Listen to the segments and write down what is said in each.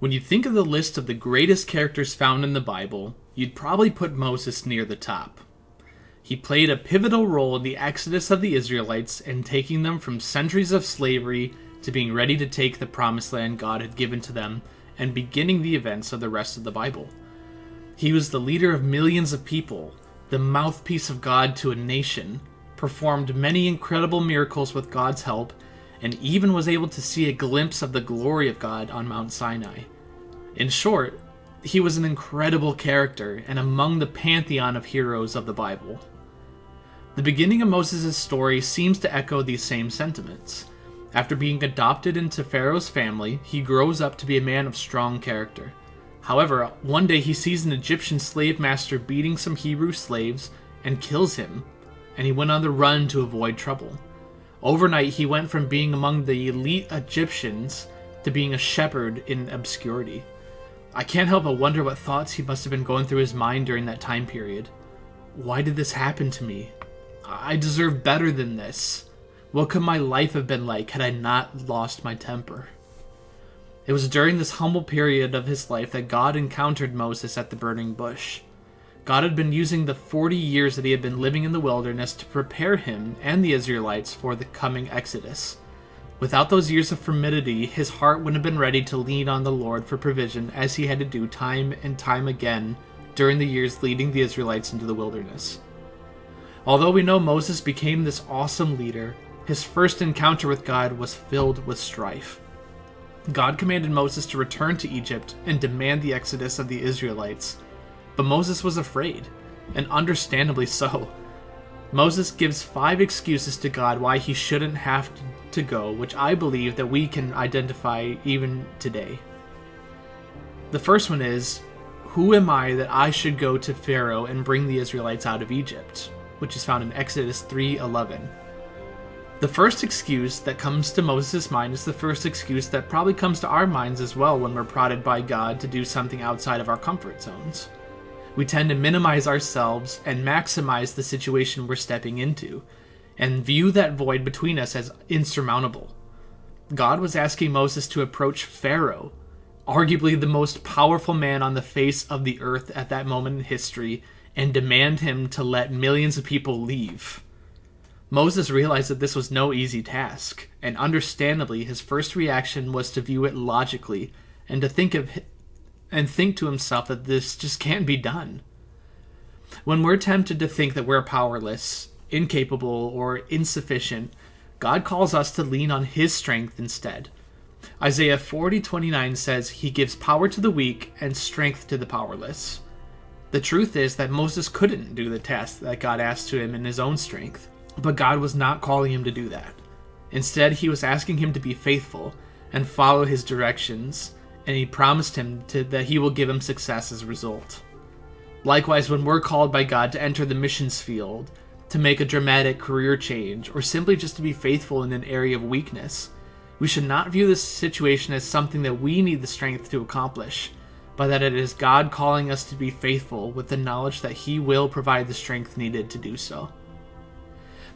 When you think of the list of the greatest characters found in the Bible, you'd probably put Moses near the top. He played a pivotal role in the exodus of the Israelites and taking them from centuries of slavery to being ready to take the promised land God had given to them and beginning the events of the rest of the Bible. He was the leader of millions of people, the mouthpiece of God to a nation, performed many incredible miracles with God's help, and even was able to see a glimpse of the glory of God on Mount Sinai. In short, he was an incredible character and among the pantheon of heroes of the Bible. The beginning of Moses' story seems to echo these same sentiments. After being adopted into Pharaoh's family, he grows up to be a man of strong character. However, one day he sees an Egyptian slave master beating some Hebrew slaves and kills him, and he went on the run to avoid trouble. Overnight, he went from being among the elite Egyptians to being a shepherd in obscurity. I can't help but wonder what thoughts he must have been going through his mind during that time period. Why did this happen to me? I deserve better than this. What could my life have been like had I not lost my temper? It was during this humble period of his life that God encountered Moses at the burning bush. God had been using the 40 years that he had been living in the wilderness to prepare him and the Israelites for the coming exodus. Without those years of fermenity, his heart wouldn't have been ready to lean on the Lord for provision as he had to do time and time again during the years leading the Israelites into the wilderness. Although we know Moses became this awesome leader, his first encounter with God was filled with strife. God commanded Moses to return to Egypt and demand the exodus of the Israelites, but Moses was afraid, and understandably so. Moses gives 5 excuses to God why he shouldn't have to go, which I believe that we can identify even today. The first one is, who am I that I should go to Pharaoh and bring the Israelites out of Egypt? Which is found in Exodus 3:11. The first excuse that comes to Moses' mind is the first excuse that probably comes to our minds as well when we're prodded by God to do something outside of our comfort zones. We tend to minimize ourselves and maximize the situation we're stepping into, and view that void between us as insurmountable. God was asking Moses to approach Pharaoh, arguably the most powerful man on the face of the earth at that moment in history, and demand him to let millions of people leave. Moses realized that this was no easy task, and understandably his first reaction was to view it logically and to think to himself that this just can't be done. When we're tempted to think that we're powerless, incapable, or insufficient, God calls us to lean on his strength instead. Isaiah 40:29 says, "He gives power to the weak and strength to the powerless." The truth is that Moses couldn't do the task that God asked to him in his own strength, but God was not calling him to do that. Instead, he was asking him to be faithful and follow his directions, and he promised him that he will give him success as a result. Likewise, when we're called by God to enter the missions field, to make a dramatic career change, or simply just to be faithful in an area of weakness, we should not view this situation as something that we need the strength to accomplish, but that it is God calling us to be faithful with the knowledge that he will provide the strength needed to do so.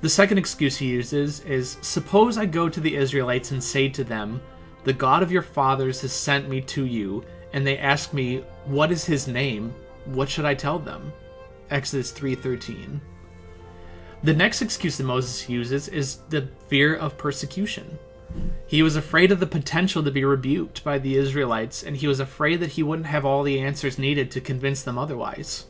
The second excuse he uses is, suppose I go to the Israelites and say to them, "The God of your fathers has sent me to you," and they ask me, "What is his name? What should I tell them?" Exodus 3:13. The next excuse that Moses uses is the fear of persecution. He was afraid of the potential to be rebuked by the Israelites, and he was afraid that he wouldn't have all the answers needed to convince them otherwise.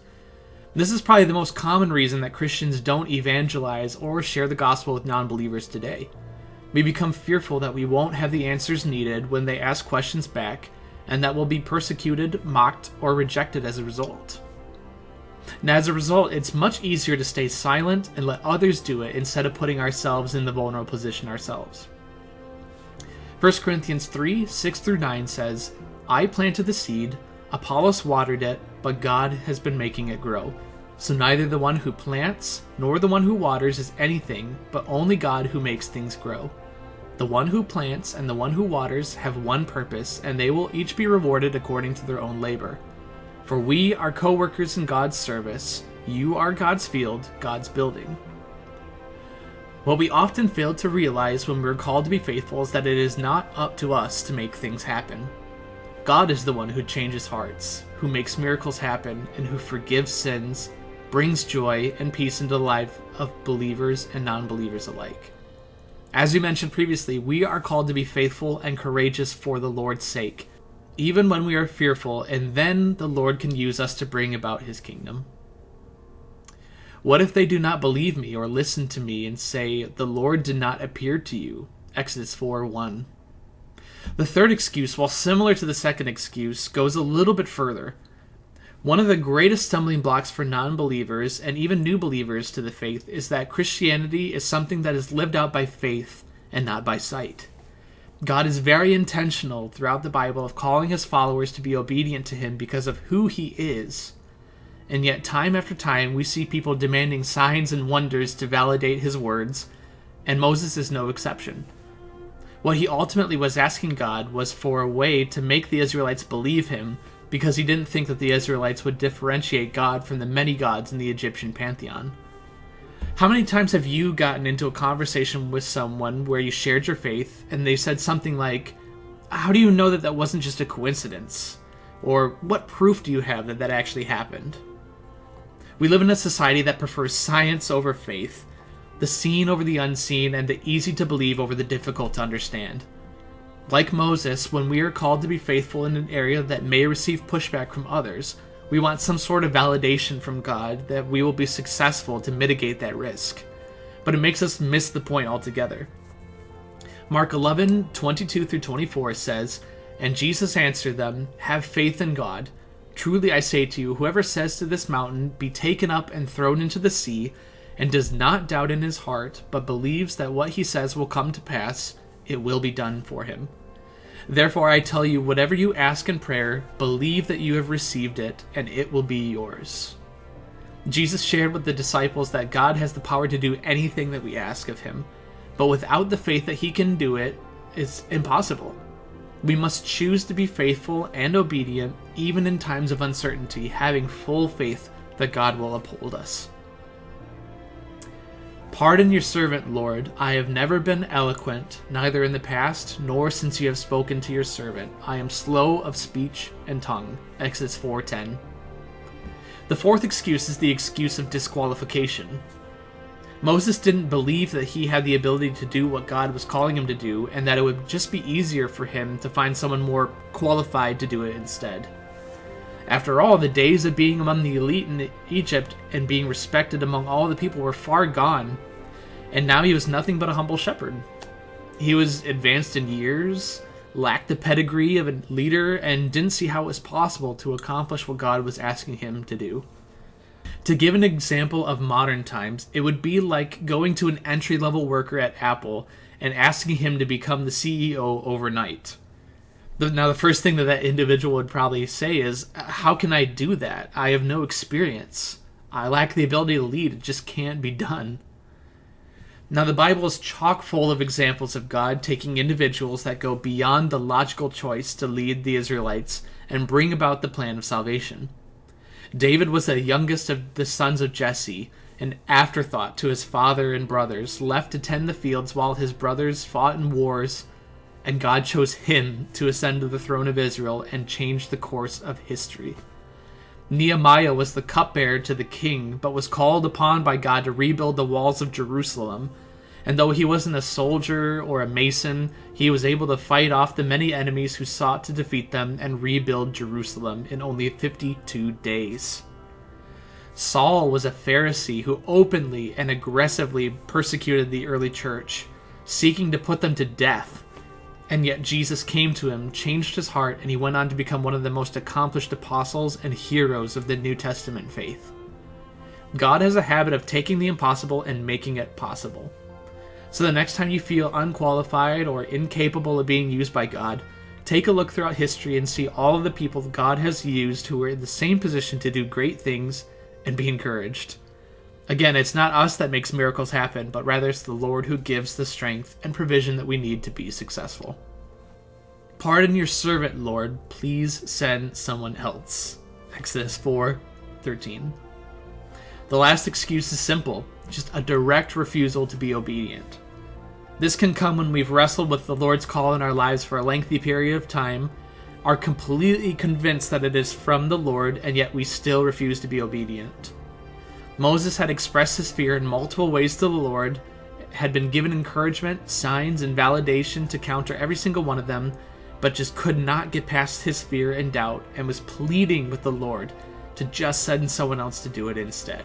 This is probably the most common reason that Christians don't evangelize or share the gospel with non-believers today. We become fearful that we won't have the answers needed when they ask questions back, and that we'll be persecuted, mocked, or rejected as a result. Now, as a result, it's much easier to stay silent and let others do it instead of putting ourselves in the vulnerable position ourselves. 1 Corinthians 3:6-9 says, "I planted the seed, Apollos watered it, but God has been making it grow. So neither the one who plants nor the one who waters is anything, but only God who makes things grow. The one who plants and the one who waters have one purpose, and they will each be rewarded according to their own labor. For we are co-workers in God's service. You are God's field, God's building." What we often fail to realize when we're called to be faithful is that it is not up to us to make things happen. God is the one who changes hearts, who makes miracles happen, and who forgives sins, brings joy and peace into the life of believers and non-believers alike. As we mentioned previously, we are called to be faithful and courageous for the Lord's sake, even when we are fearful, and then the Lord can use us to bring about his kingdom. What if they do not believe me or listen to me and say, "The Lord did not appear to you"? Exodus 4:1. The third excuse, while similar to the second excuse, goes a little bit further. One of the greatest stumbling blocks for non-believers and even new believers to the faith is that Christianity is something that is lived out by faith and not by sight. God is very intentional throughout the Bible of calling his followers to be obedient to him because of who he is. And yet time after time we see people demanding signs and wonders to validate his words, and Moses is no exception. What he ultimately was asking God was for a way to make the Israelites believe him, because he didn't think that the Israelites would differentiate God from the many gods in the Egyptian pantheon. How many times have you gotten into a conversation with someone where you shared your faith and they said something like, "How do you know that that wasn't just a coincidence?" Or, "What proof do you have that that actually happened?" We live in a society that prefers science over faith, the seen over the unseen, and the easy to believe over the difficult to understand. Like Moses, when we are called to be faithful in an area that may receive pushback from others, we want some sort of validation from God that we will be successful to mitigate that risk. But it makes us miss the point altogether. Mark 11:22-24 says, "And Jesus answered them, 'Have faith in God. Truly I say to you, whoever says to this mountain, be taken up and thrown into the sea, and does not doubt in his heart, but believes that what he says will come to pass, it will be done for him. Therefore I tell you, whatever you ask in prayer, believe that you have received it, and it will be yours." Jesus shared with the disciples that God has the power to do anything that we ask of him, but without the faith that he can do it, it's impossible. We must choose to be faithful and obedient, even in times of uncertainty, having full faith that God will uphold us. "Pardon your servant, Lord. I have never been eloquent, neither in the past, nor since you have spoken to your servant. I am slow of speech and tongue." Exodus 4:10. The fourth excuse is the excuse of disqualification. Moses didn't believe that he had the ability to do what God was calling him to do, and that it would just be easier for him to find someone more qualified to do it instead. After all, the days of being among the elite in Egypt and being respected among all the people were far gone, and now he was nothing but a humble shepherd. He was advanced in years, lacked the pedigree of a leader, and didn't see how it was possible to accomplish what God was asking him to do. To give an example of modern times, it would be like going to an entry-level worker at Apple and asking him to become the CEO overnight. Now, the first thing that individual would probably say is, "How can I do that? I have no experience. I lack the ability to lead. It just can't be done." Now, the Bible is chock full of examples of God taking individuals that go beyond the logical choice to lead the Israelites and bring about the plan of salvation. David was the youngest of the sons of Jesse, an afterthought to his father and brothers, left to tend the fields while his brothers fought in wars, and God chose him to ascend to the throne of Israel and change the course of history. Nehemiah was the cupbearer to the king, but was called upon by God to rebuild the walls of Jerusalem. And though he wasn't a soldier or a mason, he was able to fight off the many enemies who sought to defeat them and rebuild Jerusalem in only 52 days. Saul was a Pharisee who openly and aggressively persecuted the early church, seeking to put them to death. And yet Jesus came to him, changed his heart, and he went on to become one of the most accomplished apostles and heroes of the New Testament faith. God has a habit of taking the impossible and making it possible. So the next time you feel unqualified or incapable of being used by God, take a look throughout history and see all of the people God has used who were in the same position to do great things, and be encouraged. Again, it's not us that makes miracles happen, but rather it's the Lord who gives the strength and provision that we need to be successful. "Pardon your servant, Lord. Please send someone else." Exodus 4:13. The last excuse is simple, just a direct refusal to be obedient. This can come when we've wrestled with the Lord's call in our lives for a lengthy period of time, are completely convinced that it is from the Lord, and yet we still refuse to be obedient. Moses had expressed his fear in multiple ways to the Lord, had been given encouragement, signs, and validation to counter every single one of them, but just could not get past his fear and doubt, and was pleading with the Lord to just send someone else to do it instead.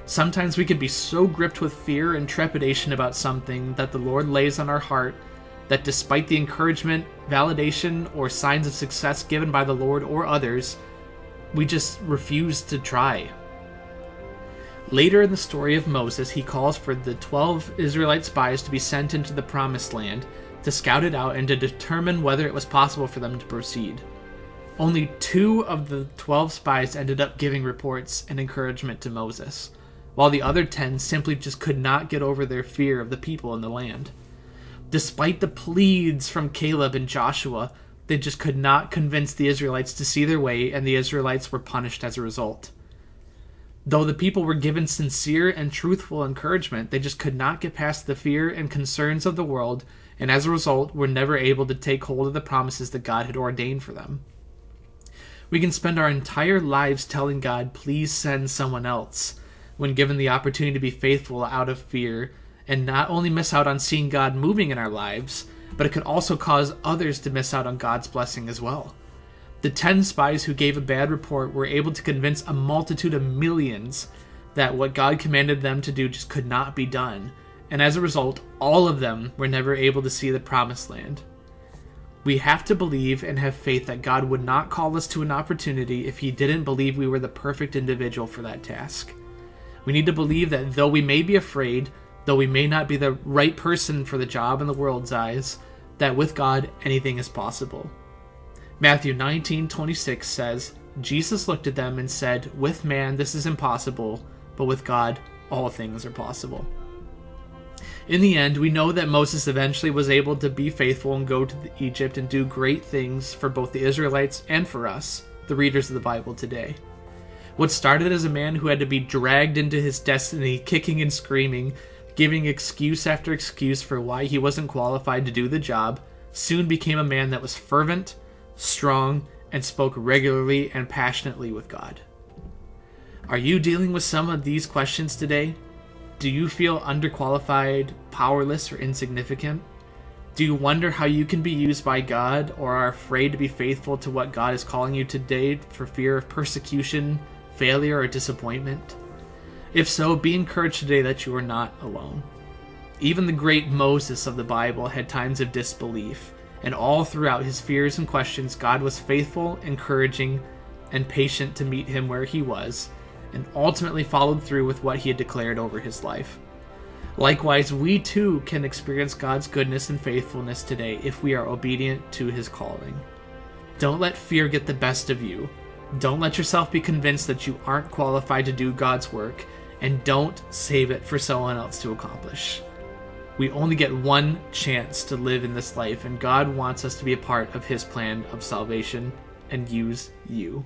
Sometimes we can be so gripped with fear and trepidation about something that the Lord lays on our heart that despite the encouragement, validation, or signs of success given by the Lord or others, we just refuse to try. Later in the story of Moses, he calls for the 12 Israelite spies to be sent into the Promised Land to scout it out and to determine whether it was possible for them to proceed. Only 2 of the 12 spies ended up giving reports and encouragement to Moses, while the other 10 simply just could not get over their fear of the people in the land. Despite the pleads from Caleb and Joshua, they just could not convince the Israelites to see their way, and the Israelites were punished as a result. Though the people were given sincere and truthful encouragement, they just could not get past the fear and concerns of the world, and as a result were never able to take hold of the promises that God had ordained for them. We can spend our entire lives telling God, please send someone else, when given the opportunity to be faithful out of fear, and not only miss out on seeing God moving in our lives, but it could also cause others to miss out on God's blessing as well. The 10 spies who gave a bad report were able to convince a multitude of millions that what God commanded them to do just could not be done, and as a result, all of them were never able to see the Promised Land. We have to believe and have faith that God would not call us to an opportunity if he didn't believe we were the perfect individual for that task. We need to believe that though we may be afraid, though we may not be the right person for the job in the world's eyes, that with God, anything is possible. Matthew 19:26 says, Jesus looked at them and said, with man this is impossible, but with God all things are possible. In the end, we know that Moses eventually was able to be faithful and go to Egypt and do great things for both the Israelites and for us, the readers of the Bible today. What started as a man who had to be dragged into his destiny, kicking and screaming, giving excuse after excuse for why he wasn't qualified to do the job, soon became a man that was fervent, strong, and spoke regularly and passionately with God. Are you dealing with some of these questions today? Do you feel underqualified, powerless, or insignificant? Do you wonder how you can be used by God, or are afraid to be faithful to what God is calling you today for fear of persecution, failure, or disappointment? If so, be encouraged today that you are not alone. Even the great Moses of the Bible had times of disbelief, and all throughout his fears and questions, God was faithful, encouraging, and patient to meet him where he was, and ultimately followed through with what he had declared over his life. Likewise, we too can experience God's goodness and faithfulness today if we are obedient to his calling. Don't let fear get the best of you. Don't let yourself be convinced that you aren't qualified to do God's work, and don't save it for someone else to accomplish. We only get one chance to live in this life, and God wants us to be a part of his plan of salvation and use you.